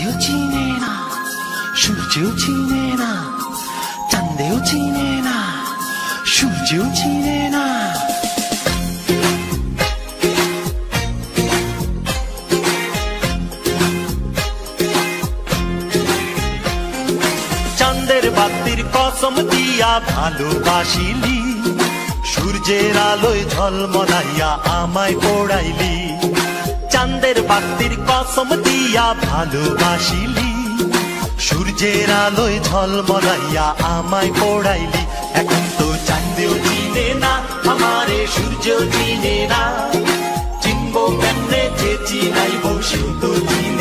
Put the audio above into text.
চাঁদেও চিনে না, সূর্যেও চিনে না, চাঁদেও চিনে না, সূর্যেও চিনে না। চাঁদের বাতির কসম দিয়া ভালোবাসিলি, সূর্যের আলোয় ঝলমলাইয়া আমায় পোড়াইলি। চাঁদের বাতির কসম দিয়া ভালোবাসিলি, সূর্যের আলোয় ঝলমলাইয়া আমায় পোড়াইলি। এখন তো চাঁদেও চিনে না আমারে, সূর্যও চিনে না, চিনবো কেমনে যে চিনাইবো সেও তো চিনে